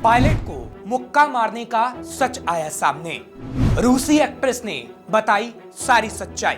Pilot को मुक्का मारने का सच आया सामने। रूसी एक्ट्रेस ने बताई सारी सच्चाई।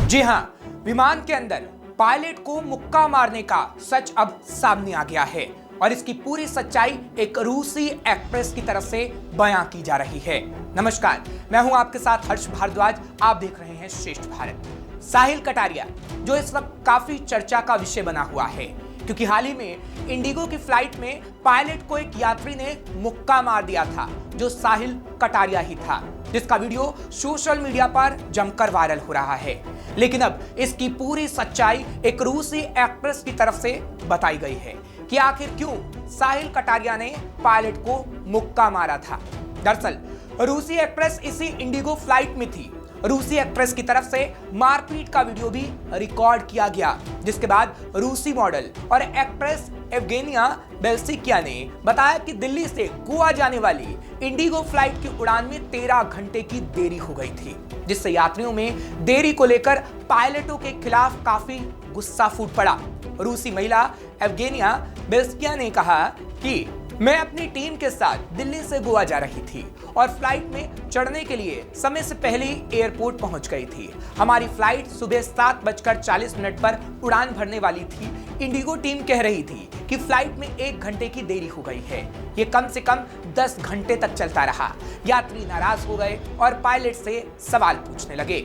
जी हां, विमान के अंदर पायलट को मुक्का मारने का सच अब सामने आ गया है और इसकी पूरी सच्चाई एक रूसी एक्ट्रेस की तरफ से बयां की जा रही है। नमस्कार, मैं हूं आपके साथ हर्ष भारद्वाज। आप देख रहे हैं श्रेष्ठ भारत। साहिल कटारिया जो इस वक्त काफी चर्चा का विषय बना हुआ है क्योंकि हाल ही में इंडिगो की फ्लाइट में पायलट को एक यात्री ने मुक्का मार दिया था जो साहिल कटारिया ही था, जिसका वीडियो सोशल मीडिया पर जमकर वायरल हो रहा है। लेकिन अब इसकी पूरी सच्चाई एक रूसी एक्ट्रेस की तरफ से बताई गई है कि आखिर क्यों साहिल कटारिया ने पायलट को मुक्का मारा था। दरअसल रूसी एक्ट्रेस इसी इंडिगो फ्लाइट में थी। रूसी एक्ट्रेस की तरफ से मारपीट का वीडियो भी रिकॉर्ड किया गया, जिसके बाद रूसी मॉडल और एक्ट्रेस एवगेनिया बेल्सिकिया ने बताया कि दिल्ली से गोवा जाने वाली इंडिगो फ्लाइट की उड़ान में 13 घंटे की देरी हो गई थी, जिससे यात्रियों में देरी को लेकर पायलटों के खिलाफ काफी गुस्सा फूट पड़ा। रूसी महिला एवगेनिया बेल्सिकिया ने कहा कि मैं अपनी टीम के साथ दिल्ली से गोवा जा रही थी और फ्लाइट में चढ़ने के लिए समय से पहले ही एयरपोर्ट पहुंच गई थी। हमारी फ्लाइट सुबह 7:40 पर उड़ान भरने वाली थी। इंडिगो टीम कह रही थी कि फ्लाइट में 1 घंटे की देरी हो गई है। ये कम से कम 10 घंटे तक चलता रहा। यात्री नाराज हो गए और पायलट से सवाल पूछने लगे।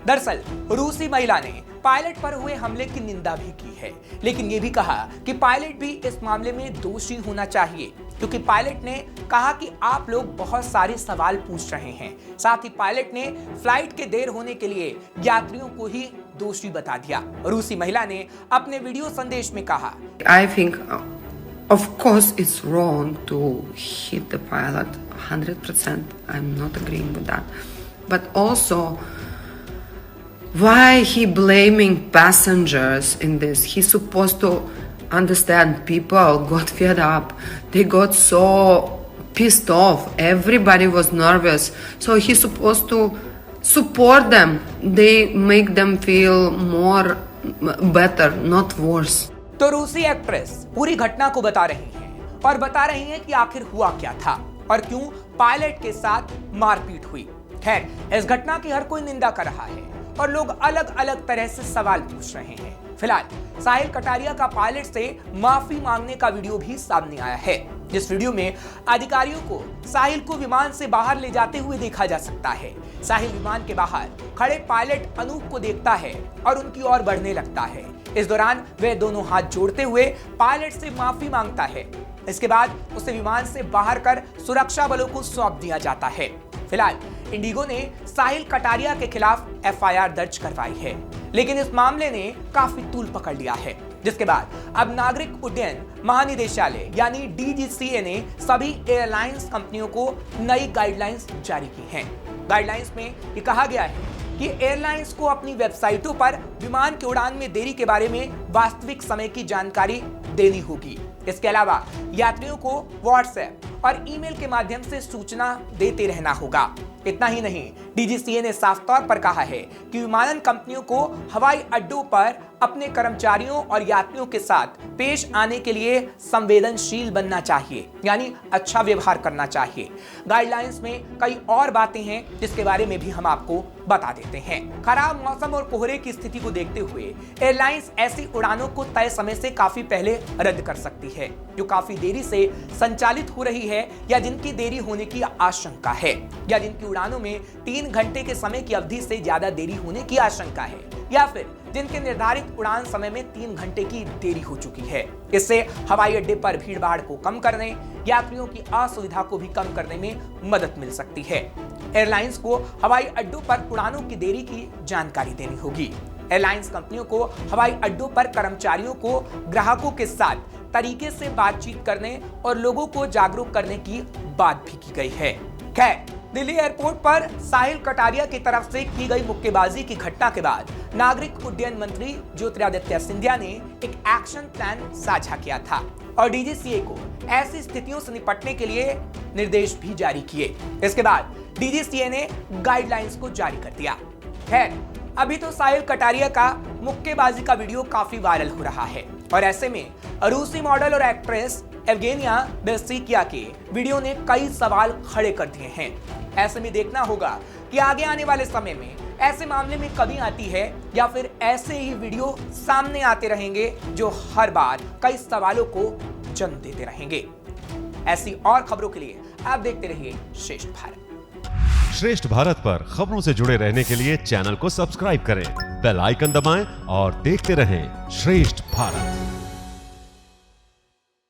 दरअसल रूसी महिला ने पायलट पर हुए हमले की निंदा भी की है, लेकिन यह भी कहा कि पायलट भी इस मामले में दोषी होना चाहिए क्योंकि पायलट ने कहा कि आप लोग बहुत सारे सवाल पूछ रहे हैं। साथ ही पायलट ने फ्लाइट के देर होने के लिए यात्रियों को ही दोषी बता दिया। रूसी महिला ने अपने वीडियो संदेश में कहा, I think of course it's wrong to hit the pilot 100%. I'm not agreeing with that. But also why he blaming passengers in this? He's supposed to understand people got fed up. They got so pissed off. Everybody was nervous. So he's supposed to support them. They make them feel more better, not worse. तो रूसी actress पूरी घटना को बता रही हैं और बता रही हैं कि आखिर हुआ क्या था और क्यों पायलट के साथ मारपीट हुई। खैर, इस घटना की हर कोई निंदा कर रहा है और लोग अलग अलग तरह से सवाल पूछ रहे हैं। फिलहाल साहिल कटारिया का पायलट से माफी मांगने का वीडियो भी सामने आया है, जिस वीडियो में अधिकारियों को साहिल को विमान से बाहर ले जाते हुए देखा जा सकता है। साहिल विमान के बाहर खड़े पायलट अनूप को देखता है और उनकी ओर बढ़ने लगता है। इस दौरान वह दोनों हाथ जोड़ते हुए पायलट से माफी मांगता है। इसके बाद उसे विमान से बाहर कर सुरक्षा बलों को सौंप दिया जाता है। फिलहाल इंडिगो ने साहिल कटारिया के खिलाफ एफआईआर दर्ज करवाई है, लेकिन इस मामले ने काफी तूल पकड़ लिया है, जिसके बाद अब नागरिक उड्डयन महानिदेशालय यानी डीजीसीए ने सभी एयरलाइंस कंपनियों को नई गाइडलाइंस जारी की हैं। गाइडलाइंस में ये कहा गया है कि एयरलाइंस को अपनी वेबसाइटों पर विमान की उड़ान में देरी के बारे में वास्तविक समय की जानकारी देनी होगी। इसके अलावा यात्रियों को व्हाट्सएप और ईमेल के माध्यम से सूचना देते रहना होगा। इतना ही नहीं, डीजीसीए ने साफ तौर पर कहा है कि विमानन कंपनियों को हवाई अड्डों पर अपने कर्मचारियों और यात्रियों के साथ पेश आने के लिए संवेदनशील बनना चाहिए, यानी अच्छा व्यवहार करना चाहिए। गाइडलाइंस में कई और बातें हैं जिसके बारे में भी हम आपको बता देते हैं। खराब मौसम और कोहरे की स्थिति को देखते हुए एयरलाइंस ऐसी उड़ानों को तय समय से काफी पहले रद्द कर सकती है जो काफी देरी से संचालित हो रही है या जिनकी देरी होने की आशंका है या जिनकी उड़ानों में 3 घंटे के समय की अवधि से ज्यादा देरी होने की आशंका है या फिर जिनके निर्धारित उड़ान समय में 3 घंटे की देरी हो चुकी है। इससे हवाई अड्डे पर भीड़ भाड़ को कम करने, यात्रियों की असुविधा को भी कम करने में मदद मिल सकती है। एयरलाइंस को हवाई अड्डों पर उड़ानों की देरी की जानकारी देनी होगी। एयरलाइंस कंपनियों को हवाई अड्डों पर कर्मचारियों को ग्राहकों के साथ तरीके से बातचीत करने और लोगों को जागरूक करने की बात भी की गई है। खैर, दिल्ली एयरपोर्ट पर साहिल कटारिया की तरफ से की गई मुक्केबाजी की घटना के बाद नागरिक उड्डयन मंत्री ज्योतिरादित्य सिंधिया ने एक एक्शन प्लान साझा किया था और डीजीसीए को ऐसी स्थितियों से निपटने के लिए निर्देश भी जारी किए। इसके बाद डीजीसीए ने गाइडलाइंस को जारी कर दिया। खैर, अभी तो साहिल कटारिया का मुक्केबाजी का वीडियो काफी वायरल हो रहा है और ऐसे में रूसी मॉडल और एक्ट्रेस एवगेनिया बेसिकिया के वीडियो ने कई सवाल खड़े कर दिए हैं। ऐसे में देखना होगा कि आगे आने वाले समय में ऐसे मामले में कमी आती है या फिर ऐसे ही वीडियो सामने आते रहेंगे जो हर बार कई सवालों को जन्म देते रहेंगे। ऐसी और खबरों के लिए आप देखते रहिए श्रेष्ठ भारत। श्रेष्ठ भारत पर खबरों से जुड़े रहने के लिए चैनल को सब्सक्राइब करें, बेल आइकन दबाएं और देखते रहें श्रेष्ठ भारत।